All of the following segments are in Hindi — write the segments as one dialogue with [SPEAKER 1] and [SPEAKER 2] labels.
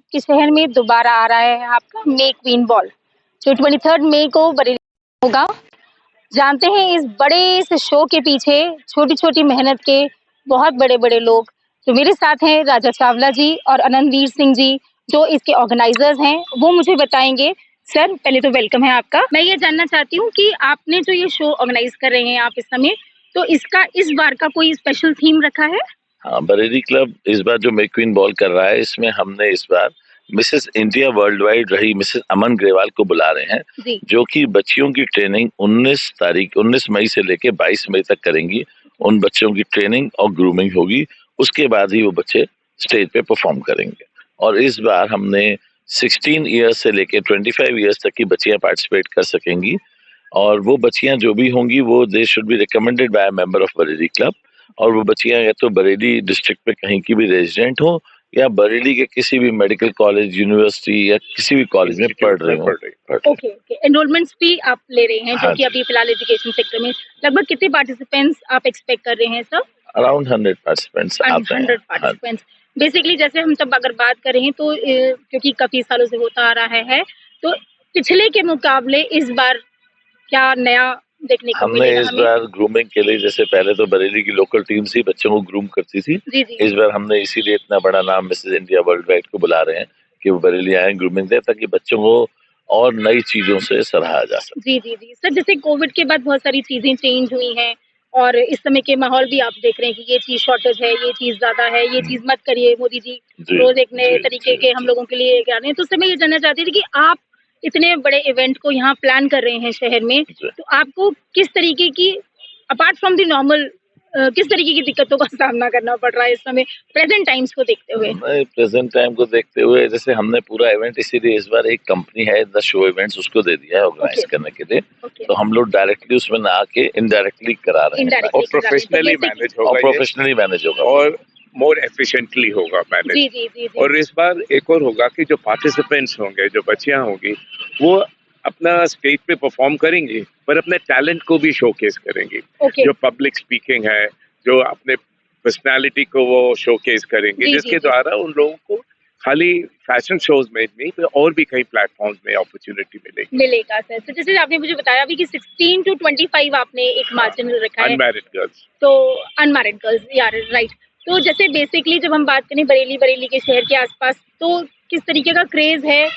[SPEAKER 1] आपके शहर में दोबारा आ रहा है आपका मे क्वीन बॉल, जो 23 मई को बरेली होगा। जानते हैं इस बड़े से शो के पीछे छोटी छोटी मेहनत के बहुत बड़े बड़े लोग। जो मेरे साथ हैं राजा चावला जी और अनंतवीर सिंह जी, जो इसके ऑर्गेनाइजर्स हैं, वो मुझे बताएंगे। सर, पहले तो वेलकम है आपका। मैं ये जानना चाहती हूँ कि आपने जो ये शो ऑर्गेनाइज कर रहे हैं आप इस समय, तो इसका इस बार का कोई स्पेशल थीम रखा है?
[SPEAKER 2] हाँ, बरेली क्लब इस बार जो मे क्वीन बॉल कर रहा है, इसमें हमने इस बार मिसेस इंडिया वर्ल्ड वाइड रही मिसेस अमन ग्रेवाल को बुला रहे हैं, जो कि बच्चियों की ट्रेनिंग 19 मई से लेके 22 मई तक करेंगी। उन बच्चों की ट्रेनिंग और ग्रूमिंग होगी, उसके बाद ही वो बच्चे स्टेज पे परफॉर्म करेंगे। और इस बार हमने 16 ईयर्स से लेके 25 ईयर्स तक की बच्चियां पार्टिसिपेट कर सकेंगी। और वो बच्चियां जो भी होंगी वो they should be recommended by member of Bareilly club. और वो बच्चियां या तो बरेली डिस्ट्रिक्ट में कहीं की भी रेजिडेंट हो या बरेली के किसी भी मेडिकल कॉलेज, यूनिवर्सिटी या किसी भी कॉलेज में पढ़ रही हो।
[SPEAKER 1] ओके, एनरोलमेंट्स भी आप ले रहे हैं, जो कि अभी फिलहाल एजुकेशन सेक्टर में लगभग कितने पार्टिसिपेंट्स आप एक्सपेक्ट कर रहे हैं sir?
[SPEAKER 2] Around 100 participants.
[SPEAKER 1] 100 participants. Basically जैसे हम तब अगर बात करें तो क्योंकि काफी सालों से होता आ रहा है, तो पिछले के मुकाबले इस बार क्या नया देखने को
[SPEAKER 2] हमने
[SPEAKER 1] मिलेगा?
[SPEAKER 2] इस बार ग्रूमिंग के लिए, जैसे पहले तो बरेली की लोकल टीम से बच्चों को ग्रूम करती थी, इस बार हमने इसीलिए इतना बड़ा नाम मिसेस इंडिया वर्ल्ड वाइड को बुला रहे हैं कि वो बरेली आए, ग्रूमिंग दे, ताकि बच्चों को और नई चीजों से सराहा जा सके।
[SPEAKER 1] जी जी जी सर, जैसे कोविड के बाद बहुत सारी चीजें चेंज हुई हैं और इस समय के माहौल भी आप देख रहे हैं कि ये चीज शॉर्टेज है, ये चीज ज्यादा है, ये चीज मत करिए मोदी जी रोज एक नए तरीके के हम लोगों के लिए क्या रहे हैं। तो उससे मैं ये जानना चाहती थी कि आप इतने बड़े इवेंट को यहाँ प्लान कर रहे हैं शहर में, तो आपको किस तरीके की अपार्ट फ्रॉम द नॉर्मल किस तरीके की दिक्कतों का सामना करना पड़ रहा है इस समय प्रेजेंट टाइम्स को देखते हुए?
[SPEAKER 2] प्रेजेंट टाइम को देखते हुए जैसे हमने पूरा इवेंट इसीलिए इस बार एक कंपनी है द शो इवेंट्स, उसको दे दिया है ऑर्गेनाइज करने के लिए। तो हम लोग डायरेक्टली उसमें ना आके इनडायरेक्टली करा रहे हैं
[SPEAKER 3] और प्रोफेशनली
[SPEAKER 2] मैनेज होगा
[SPEAKER 3] और मोर एफिशिएंटली होगा मैनेज।
[SPEAKER 1] जी, जी, जी, जी।
[SPEAKER 3] और इस बार एक और होगा कि जो पार्टिसिपेंट्स होंगे, जो बच्चियां होंगी, वो अपना स्टेज पे परफॉर्म करेंगी पर अपने टैलेंट को भी शोकेस करेंगी। जो पब्लिक स्पीकिंग है, जो अपने पर्सनालिटी को वो शोकेस करेंगे, जिसके द्वारा उन लोगों को खाली फैशन शोज में नहीं तो और भी कई प्लेटफॉर्म्स में अपॉर्चुनिटी
[SPEAKER 1] मिलेगा सर। तो जैसे आपने मुझे बताया अभी कि 16 टू 25 आपने एक मार्जिन रखा है
[SPEAKER 3] अनमैरिड गर्ल्स।
[SPEAKER 1] तो अनमैरिड गर्ल्स, यार राइट। तो जैसे बेसिकली जब हम बात करें बरेली के शहर के आसपास, तो किस तरीके का क्रेज है?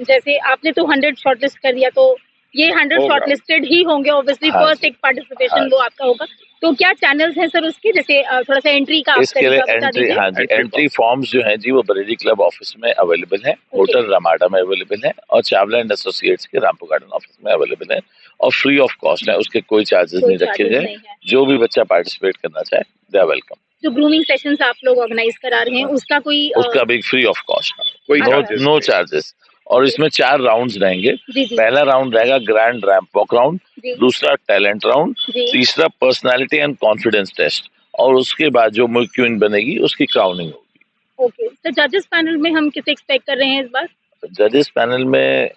[SPEAKER 1] जैसे आपने तो 100 शॉर्टलिस्ट कर दिया, तो ये 100 शॉर्टलिस्टेड ही होंगे ऑब्वियसली। फर्स्ट एक पार्टिसिपेशन वो आपका होगा, तो क्या चैनल्स हैं सर उसके? जैसे थोड़ा सा एंट्री का
[SPEAKER 2] इसके लिए एंट्री फॉर्म्स जो हैं जी वो बरेली क्लब ऑफिस में अवेलेबल है, होटल रमाडा में अवेलेबल है और चावला एंड एसोसिएट्स के रामपुर गार्डन ऑफिस में अवेलेबल है और फ्री ऑफ कॉस्ट है, उसके कोई चार्जेस नहीं रखे गए। जो भी बच्चा पार्टिसिपेट करना चाहे दे आर वेलकम।
[SPEAKER 1] जो ग्रूमिंग सेशंस आप लोग ऑर्गेनाइज करा रहे हैं उसका
[SPEAKER 2] भी फ्री ऑफ कॉस्ट, कोई नो चार्जेस। और इसमें 4 राउंड्स रहेंगे। पहला राउंड रहेगा ग्रैंड रैंप वॉक राउंड, दूसरा टैलेंट राउंड, तीसरा पर्सनालिटी एंड कॉन्फिडेंस टेस्ट और उसके बाद जो क्वीन बनेगी उसकी क्राउनिंग होगी।
[SPEAKER 1] ओके, तो जजेस पैनल में हम किसे एक्सपेक्ट कर रहे हैं इस बार?
[SPEAKER 2] जजेस पैनल में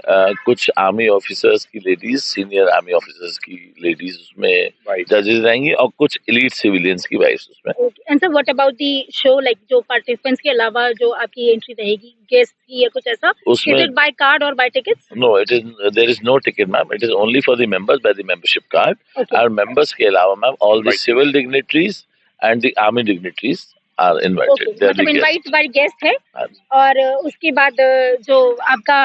[SPEAKER 2] कुछ आर्मी ऑफिसर्स की लेडीज, सीनियर आर्मी ऑफिसर्स की लेडीज उसमें जजेस रहेंगी और कुछ एलीट सिविलियंस की वाइफ्स उसमें।
[SPEAKER 1] And sir what about the show, like जो पार्टिसिपेंट्स के अलावा जो आपकी एंट्री रहेगी गेस्ट की या कुछ ऐसा, इज इट बाय कार्ड और by tickets?
[SPEAKER 2] No, it is there is no ticket ma'am, it is only for the members by the membership card. और मेंबर्स के अलावा ma'am all the civil dignitaries and the army dignitaries are invited.
[SPEAKER 1] मतलब इनवाइट बाय गेस्ट है और उसके बाद जो आपका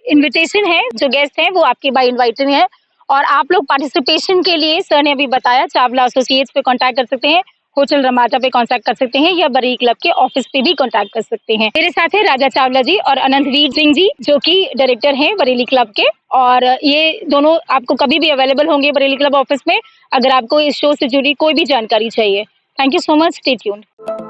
[SPEAKER 1] इनविटेशन है, जो गेस्ट है वो आपके बाय इनवाइटेड है। और आप लोग पार्टिसिपेशन के लिए सर ने अभी बताया चावला एसोसिएट्स पे कांटेक्ट कर सकते हैं, होटल रमाडा पे कांटेक्ट कर सकते हैं या बरेली क्लब के ऑफिस पे भी कांटेक्ट कर सकते हैं। मेरे साथ है राजा चावला जी और अनंतवीर सिंह जी, जो कि डायरेक्टर हैं बरेली क्लब के, और ये दोनों आपको कभी भी अवेलेबल होंगे बरेली क्लब ऑफिस में अगर आपको इस शो से जुड़ी कोई भी जानकारी चाहिए। Thank you so much, stay tuned.